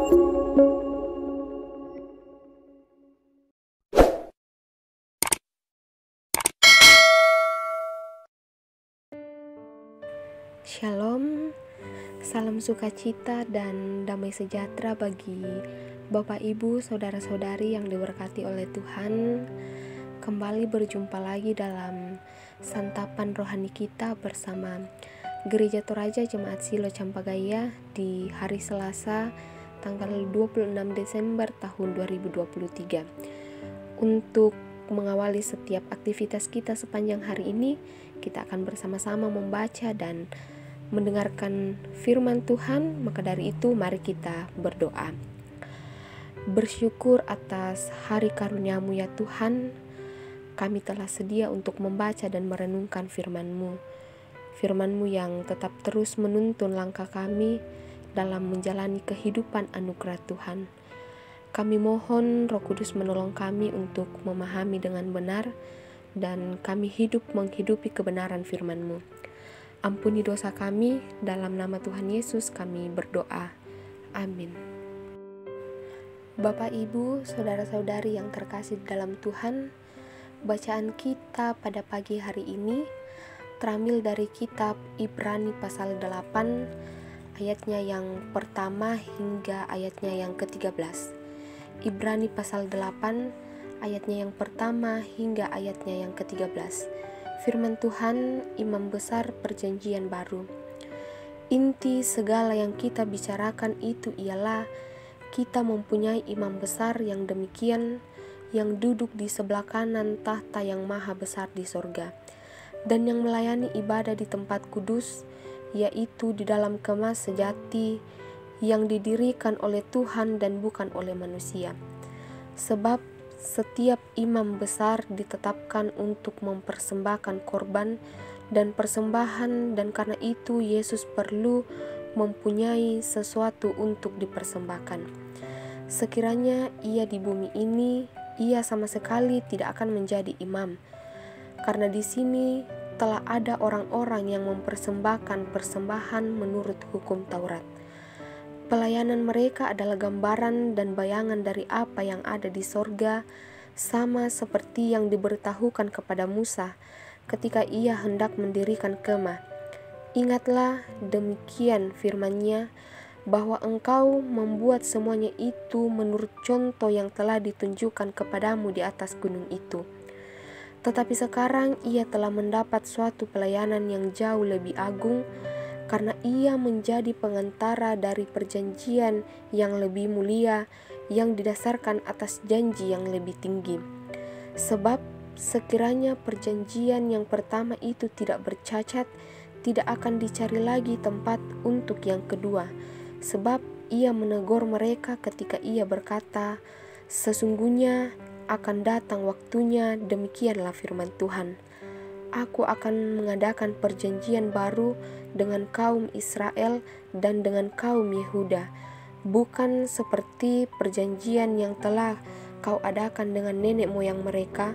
Shalom, salam sukacita dan damai sejahtera bagi Bapak Ibu, Saudara-saudari yang diberkati oleh Tuhan. Kembali berjumpa lagi dalam santapan rohani kita bersama Gereja Toraja Jemaat Silo Campagaya di hari Selasa tanggal 26 Desember tahun 2023. Untuk mengawali setiap aktivitas kita sepanjang hari ini, kita akan bersama-sama membaca dan mendengarkan firman Tuhan. Maka dari itu mari kita berdoa. Bersyukur atas hari karunia-Mu ya Tuhan, kami telah sedia untuk membaca dan merenungkan firman-Mu. Firman-Mu yang tetap terus menuntun langkah kami dalam menjalani kehidupan anugerah Tuhan. Kami mohon Roh Kudus menolong kami untuk memahami dengan benar dan kami hidup menghidupi kebenaran firman-Mu. Ampuni dosa kami, dalam nama Tuhan Yesus kami berdoa. Amin. Bapak, Ibu, Saudara-saudari yang terkasih dalam Tuhan, bacaan kita pada pagi hari ini terambil dari kitab Ibrani pasal 8, ayatnya yang pertama hingga ayatnya yang ke-13. Ibrani pasal 8, ayatnya yang pertama hingga ayatnya yang ke-13. Firman Tuhan, Imam Besar Perjanjian Baru. Inti segala yang kita bicarakan itu ialah kita mempunyai imam besar yang demikian, yang duduk di sebelah kanan tahta yang maha besar di sorga, dan yang melayani ibadah di tempat kudus, yaitu di dalam kemah sejati yang didirikan oleh Tuhan dan bukan oleh manusia. Sebab setiap imam besar ditetapkan untuk mempersembahkan korban dan persembahan, dan karena itu Yesus perlu mempunyai sesuatu untuk dipersembahkan. Sekiranya ia di bumi ini, ia sama sekali tidak akan menjadi imam, karena di sini telah ada orang-orang yang mempersembahkan persembahan menurut hukum Taurat. Pelayanan mereka adalah gambaran dan bayangan dari apa yang ada di sorga, sama seperti yang diberitahukan kepada Musa ketika ia hendak mendirikan kemah. Ingatlah, demikian firman-Nya, bahwa engkau membuat semuanya itu menurut contoh yang telah ditunjukkan kepadamu di atas gunung itu. Tetapi sekarang ia telah mendapat suatu pelayanan yang jauh lebih agung, karena ia menjadi pengantara dari perjanjian yang lebih mulia yang didasarkan atas janji yang lebih tinggi. Sebab sekiranya perjanjian yang pertama itu tidak bercacat, tidak akan dicari lagi tempat untuk yang kedua. Sebab ia menegur mereka ketika ia berkata, sesungguhnya akan datang waktunya, demikianlah firman Tuhan, aku akan mengadakan perjanjian baru dengan kaum Israel dan dengan kaum Yehuda, bukan seperti perjanjian yang telah kau adakan dengan nenek moyang mereka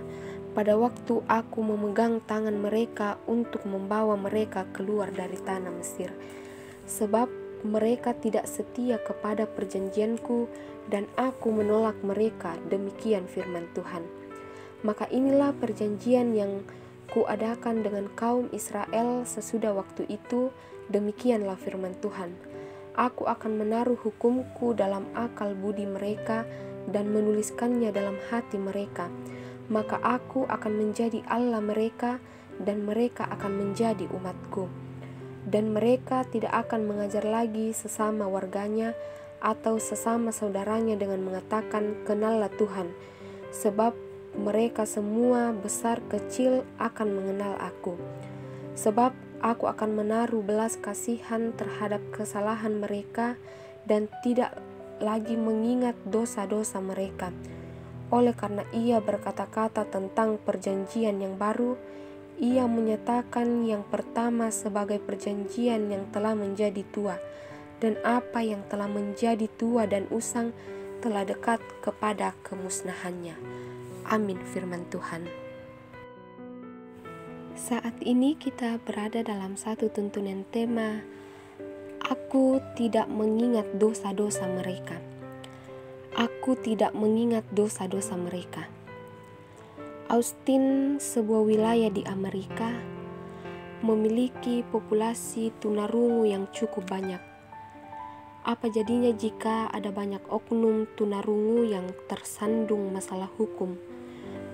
pada waktu aku memegang tangan mereka untuk membawa mereka keluar dari tanah Mesir. Sebab mereka tidak setia kepada perjanjianku dan aku menolak mereka, demikian firman Tuhan. Maka inilah perjanjian yang kuadakan dengan kaum Israel sesudah waktu itu, demikianlah firman Tuhan. Aku akan menaruh hukumku dalam akal budi mereka dan menuliskannya dalam hati mereka. Maka aku akan menjadi Allah mereka dan mereka akan menjadi umatku. Dan mereka tidak akan mengajar lagi sesama warganya atau sesama saudaranya dengan mengatakan, kenallah Tuhan, sebab mereka semua besar kecil akan mengenal aku. Sebab aku akan menaruh belas kasihan terhadap kesalahan mereka dan tidak lagi mengingat dosa-dosa mereka. Oleh karena ia berkata-kata tentang perjanjian yang baru, ia menyatakan yang pertama sebagai perjanjian yang telah menjadi tua, dan apa yang telah menjadi tua dan usang telah dekat kepada kemusnahannya. Amin firman Tuhan. Saat ini kita berada dalam satu tuntunan tema, aku tidak mengingat dosa-dosa mereka. Aku tidak mengingat dosa-dosa mereka. Austin, sebuah wilayah di Amerika, memiliki populasi tunarungu yang cukup banyak. Apa jadinya jika ada banyak oknum tunarungu yang tersandung masalah hukum?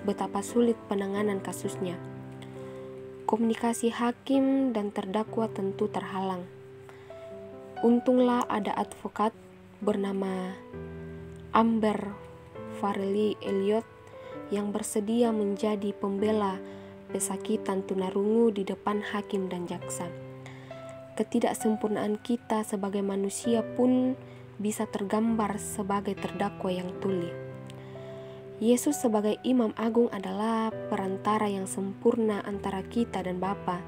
Betapa sulit penanganan kasusnya. Komunikasi hakim dan terdakwa tentu terhalang. Untunglah ada advokat bernama Amber Farley Elliott yang bersedia menjadi pembela pesakitan tunarungu di depan hakim dan jaksa. Ketidaksempurnaan kita sebagai manusia pun bisa tergambar sebagai terdakwa yang tuli. Yesus sebagai Imam Agung adalah perantara yang sempurna antara kita dan Bapa,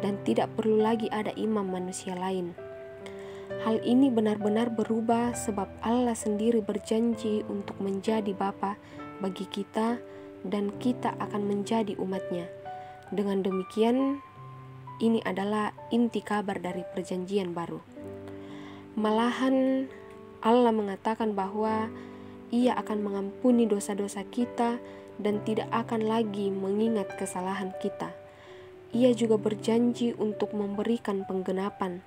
dan tidak perlu lagi ada imam manusia lain. Hal ini benar-benar berubah sebab Allah sendiri berjanji untuk menjadi Bapa bagi kita dan kita akan menjadi umat-Nya. Dengan demikian, ini adalah inti kabar dari perjanjian baru. Malahan Allah mengatakan bahwa Ia akan mengampuni dosa-dosa kita dan tidak akan lagi mengingat kesalahan kita. Ia juga berjanji untuk memberikan penggenapan,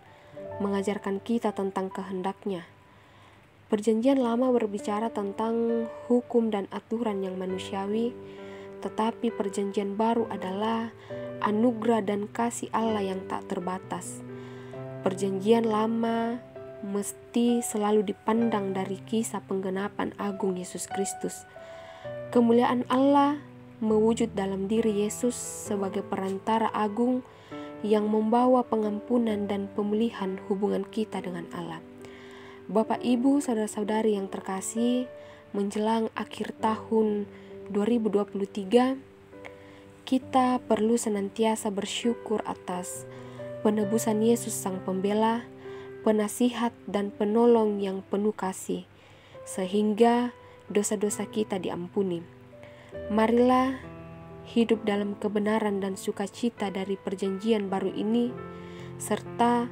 mengajarkan kita tentang kehendak-Nya. Perjanjian lama berbicara tentang hukum dan aturan yang manusiawi, tetapi perjanjian baru adalah anugerah dan kasih Allah yang tak terbatas. Perjanjian lama mesti selalu dipandang dari kisah penggenapan agung Yesus Kristus. Kemuliaan Allah mewujud dalam diri Yesus sebagai perantara agung yang membawa pengampunan dan pemulihan hubungan kita dengan Allah. Bapak, Ibu, saudara-saudari yang terkasih, menjelang akhir tahun 2023, kita perlu senantiasa bersyukur atas penebusan Yesus Sang Pembela, penasihat dan penolong yang penuh kasih, sehingga dosa-dosa kita diampuni. Marilah hidup dalam kebenaran dan sukacita dari perjanjian baru ini, serta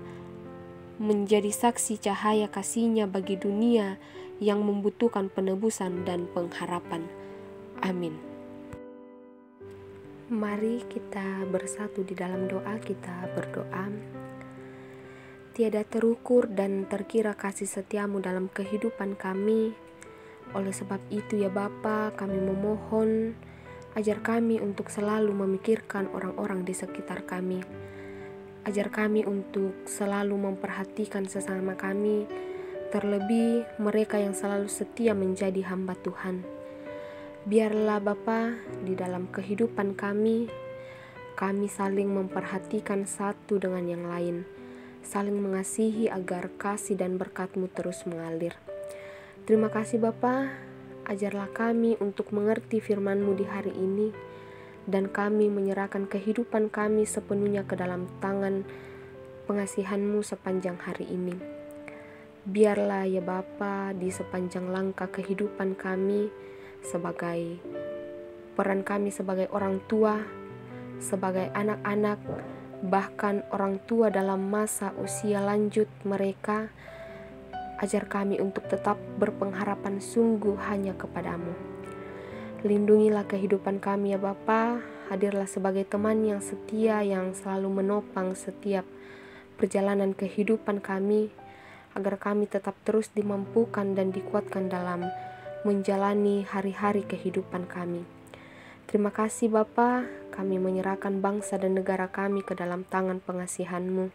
menjadi saksi cahaya kasih-Nya bagi dunia yang membutuhkan penebusan dan pengharapan. Amin. Mari kita bersatu di dalam doa. Kita berdoa. Tiada terukur dan terkira kasih setia-Mu dalam kehidupan kami. Oleh sebab itu ya Bapa, kami memohon, ajar kami untuk selalu memikirkan orang-orang di sekitar kami. Ajar kami untuk selalu memperhatikan sesama kami, terlebih mereka yang selalu setia menjadi hamba Tuhan. Biarlah Bapa, di dalam kehidupan kami saling memperhatikan satu dengan yang lain, saling mengasihi agar kasih dan berkat-Mu terus mengalir. Terima kasih Bapa, ajarlah kami untuk mengerti firman-Mu di hari ini, dan kami menyerahkan kehidupan kami sepenuhnya ke dalam tangan pengasihan-Mu sepanjang hari ini. Biarlah ya Bapa, di sepanjang langkah kehidupan kami, sebagai peran kami sebagai orang tua, sebagai anak-anak, bahkan orang tua dalam masa usia lanjut mereka, ajar kami untuk tetap berpengharapan sungguh hanya kepada-Mu. Lindungilah kehidupan kami ya Bapa, hadirlah sebagai teman yang setia yang selalu menopang setiap perjalanan kehidupan kami, agar kami tetap terus dimampukan dan dikuatkan dalam menjalani hari-hari kehidupan kami. Terima kasih Bapa, kami menyerahkan bangsa dan negara kami ke dalam tangan pengasihan-Mu.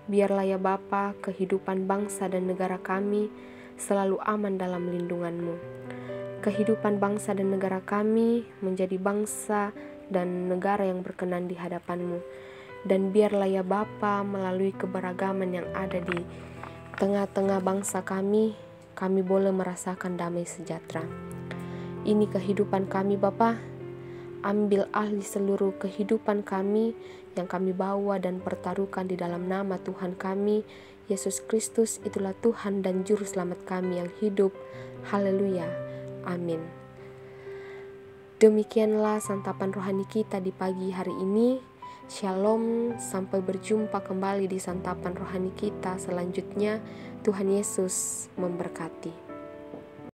Biarlah ya Bapa, kehidupan bangsa dan negara kami selalu aman dalam lindungan-Mu. Kehidupan bangsa dan negara kami menjadi bangsa dan negara yang berkenan di hadapan-Mu. Dan biarlah ya Bapa, melalui keberagaman yang ada di tengah-tengah bangsa kami boleh merasakan damai sejahtera. Ini kehidupan kami Bapa, ambil alih seluruh kehidupan kami yang kami bawa dan pertaruhkan di dalam nama Tuhan kami, Yesus Kristus. Itulah Tuhan dan Juru Selamat kami yang hidup. Haleluya. Amin. Demikianlah santapan rohani kita di pagi hari ini. Shalom, sampai berjumpa kembali di santapan rohani kita selanjutnya. Tuhan Yesus memberkati.